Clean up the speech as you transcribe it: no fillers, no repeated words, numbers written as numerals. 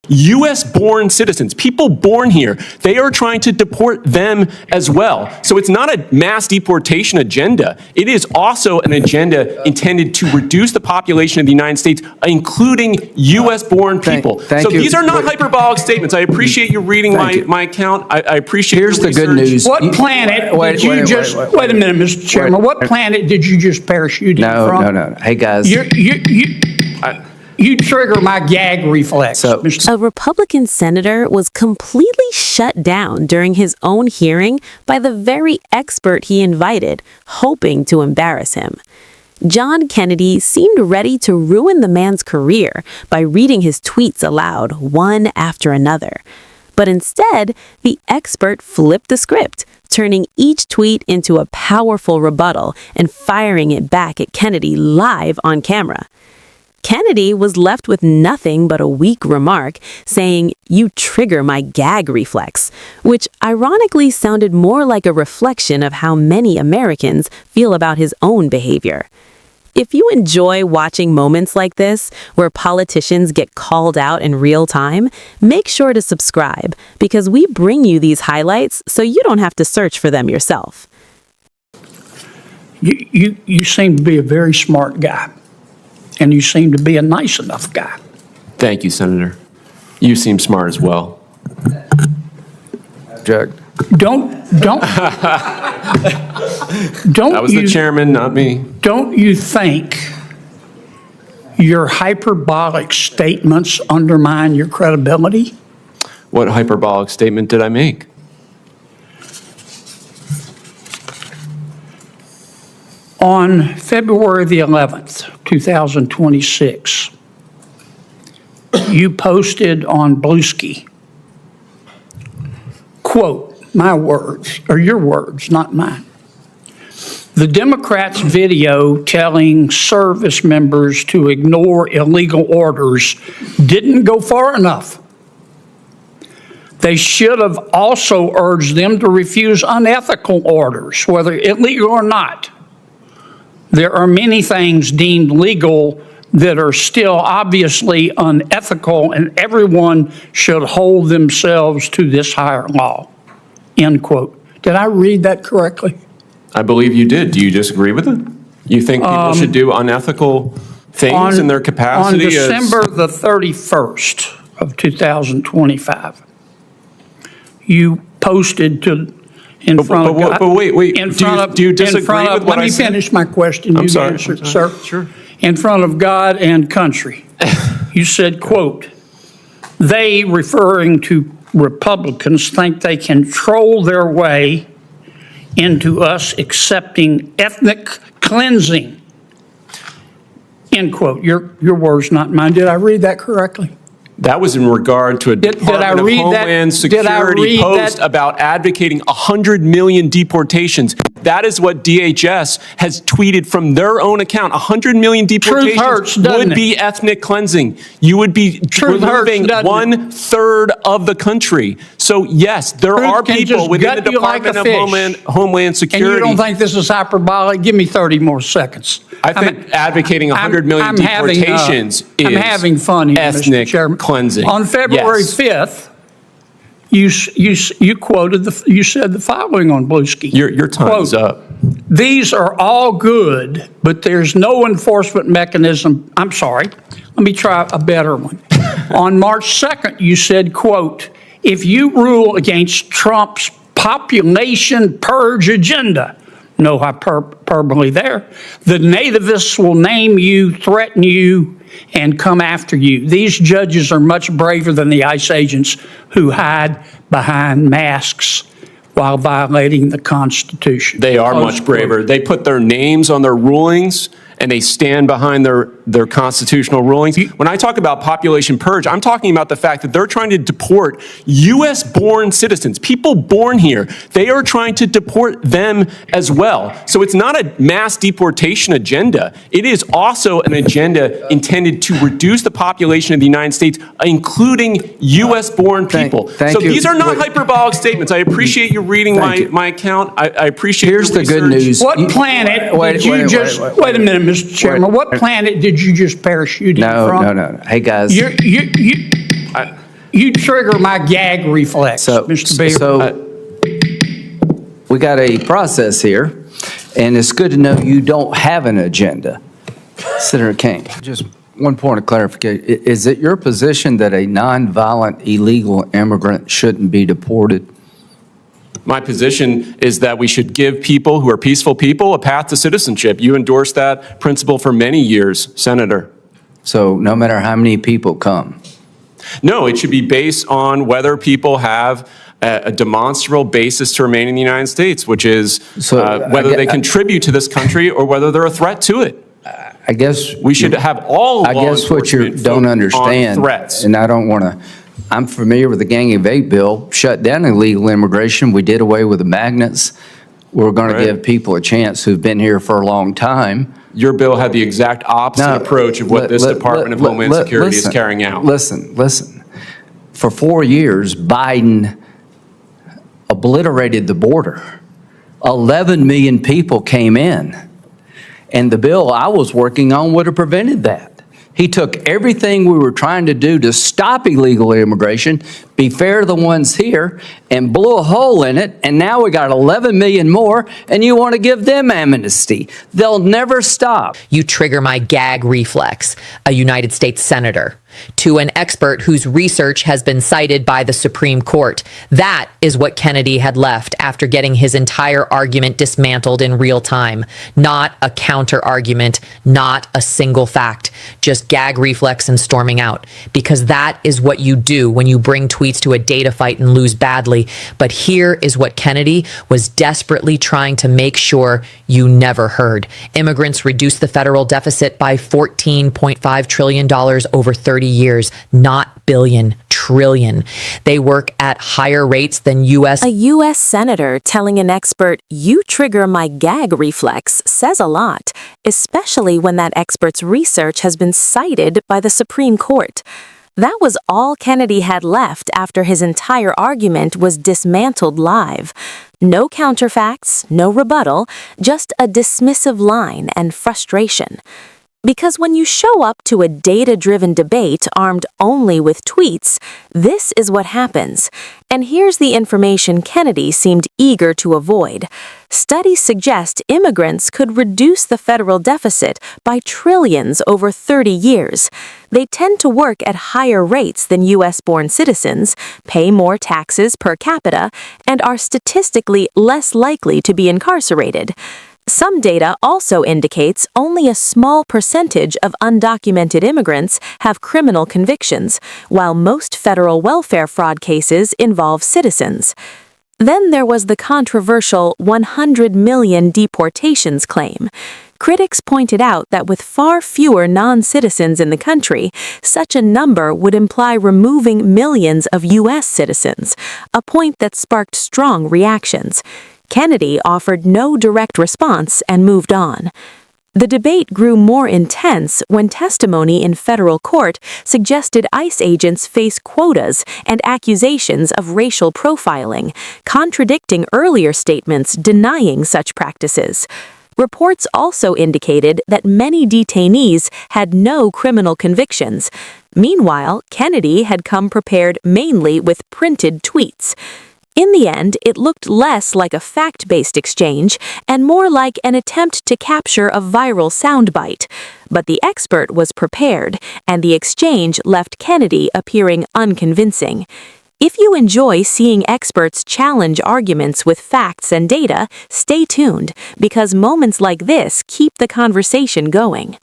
U.S.-born citizens, people born here. They are trying to deport them as well. So it's not a mass deportation agenda. It is also an agenda intended to reduce the population of the United States, including U.S.-born people. So these are not hyperbolic statements. I appreciate you reading my account. I appreciate your research. Here's the good news. What planet did you just, wait a minute, Mr. Chairman, what planet did you just parachute in from? No. Hey, guys. You trigger my gag reflex. A Republican senator was completely shut down during his own hearing by the very expert he invited, hoping to embarrass him. John Kennedy seemed ready to ruin the man's career by reading his tweets aloud, one after another. But instead, the expert flipped the script, turning each tweet into a powerful rebuttal and firing it back at Kennedy live on camera. Kennedy was left with nothing but a weak remark saying, "You trigger my gag reflex," which ironically sounded more like a reflection of how many Americans feel about his own behavior. If you enjoy watching moments like this, where politicians get called out in real time, make sure to subscribe, because we bring you these highlights so you don't have to search for them yourself. You seem to be a very smart guy. And you seem to be a nice enough guy. Thank you, Senator. You seem smart as well. Jack. Don't. That was the chairman, not me. Don't you think your hyperbolic statements undermine your credibility? What hyperbolic statement did I make? On February the 11th, 2026, you posted on Bluesky, quote, my words, or your words, not mine. The Democrats' video telling service members to ignore illegal orders didn't go far enough. They should have also urged them to refuse unethical orders, whether illegal or not. There are many things deemed legal that are still obviously unethical, and everyone should hold themselves to this higher law, end quote. Did I read that correctly? I believe you did. Do you disagree with it? You think people should do unethical things in their capacity? On December the 31st of 2025, you posted to in front of God. But wait. Do you disagree with what I said? Let me finish my question. I'm sorry. Answer it, sir. Sure. In front of God and country, you said, quote, they, referring to Republicans, think they can troll their way into us accepting ethnic cleansing, end quote. Your words, not mine. Did I read that correctly? That was in regard to a Department of Homeland Security post about advocating 100 million deportations. That is what DHS has tweeted from their own account. 100 million deportations would be ethnic cleansing. You would be removing 1/3 of the country. So yes, there are people within the Department of Homeland Security. And you don't think this is hyperbolic? Give me 30 more seconds. I think advocating 100 million deportations is I'm having fun here, ethnic Mr. Chairman. Cleansing. On February 5th, you quoted you said the following on Bluesky. Your time's up. These are all good, but there's no enforcement mechanism. I'm sorry. Let me try a better one. On March 2nd, you said, quote, if you rule against Trump's population purge agenda, no hyperbole there, the nativists will name you, threaten you, and come after you. These judges are much braver than the ICE agents who hide behind masks while violating the Constitution. They are much braver. They put their names on their rulings, and they stand behind their constitutional rulings. When I talk about population purge, I'm talking about the fact that they're trying to deport U.S.-born citizens, people born here. They are trying to deport them as well. So it's not a mass deportation agenda. It is also an agenda intended to reduce the population of the United States, including U.S.-born people. So these are not hyperbolic statements. I appreciate you reading my account. I appreciate your research. Here's the good news. What planet did you just... Wait a minute, Mr. Chairman. What planet did you just parachute in from? No. Hey, guys. You trigger my gag reflex, Mr. Beal. We got a process here, and it's good to know you don't have an agenda. Senator King, just one point of clarification. Is it your position that a nonviolent illegal immigrant shouldn't be deported? My position is that we should give people who are peaceful people a path to citizenship. You endorsed that principle for many years, Senator. So no matter how many people come? No, it should be based on whether people have a demonstrable basis to remain in the United States, which is whether they contribute to this country or whether they're a threat to it. I guess we should have all I guess what you don't understand, threats. and I don't want to, I'm familiar with the Gang of Eight bill, shut down illegal immigration. We did away with the magnets. We're going to give people a chance who've been here for a long time. Your bill had the exact opposite approach of what this Department of Homeland Security is carrying out. Listen. For 4 years, Biden obliterated the border. 11 million people came in. And the bill I was working on would have prevented that. He took everything we were trying to do to stop illegal immigration, be fair to the ones here, and blew a hole in it, and now we got 11 million more, and you want to give them amnesty. They'll never stop. You trigger my gag reflex, a United States senator, to an expert whose research has been cited by the Supreme Court. That is what Kennedy had left after getting his entire argument dismantled in real time. Not a counter argument, not a single fact, just gag reflex and storming out. Because that is what you do when you bring tweets to a data fight and lose badly. But here is what Kennedy was desperately trying to make sure you never heard. Immigrants reduced the federal deficit by $14.5 trillion over 30 years, not billion, trillion. They work at higher rates than U.S. A U.S. senator telling an expert, "You trigger my gag reflex," says a lot, especially when that expert's research has been cited by the Supreme Court. That was all Kennedy had left after his entire argument was dismantled live. No counterfacts, no rebuttal, just a dismissive line and frustration. Because when you show up to a data-driven debate armed only with tweets, this is what happens. And here's the information Kennedy seemed eager to avoid. Studies suggest immigrants could reduce the federal deficit by trillions over 30 years. They tend to work at higher rates than U.S.-born citizens, pay more taxes per capita, and are statistically less likely to be incarcerated. Some data also indicates only a small percentage of undocumented immigrants have criminal convictions, while most federal welfare fraud cases involve citizens. Then there was the controversial 100 million deportations claim. Critics pointed out that with far fewer non-citizens in the country, such a number would imply removing millions of U.S. citizens, a point that sparked strong reactions. Kennedy offered no direct response and moved on. The debate grew more intense when testimony in federal court suggested ICE agents face quotas and accusations of racial profiling, contradicting earlier statements denying such practices. Reports also indicated that many detainees had no criminal convictions. Meanwhile, Kennedy had come prepared mainly with printed tweets. In the end, it looked less like a fact-based exchange and more like an attempt to capture a viral soundbite. But the expert was prepared, and the exchange left Kennedy appearing unconvincing. If you enjoy seeing experts challenge arguments with facts and data, stay tuned, because moments like this keep the conversation going.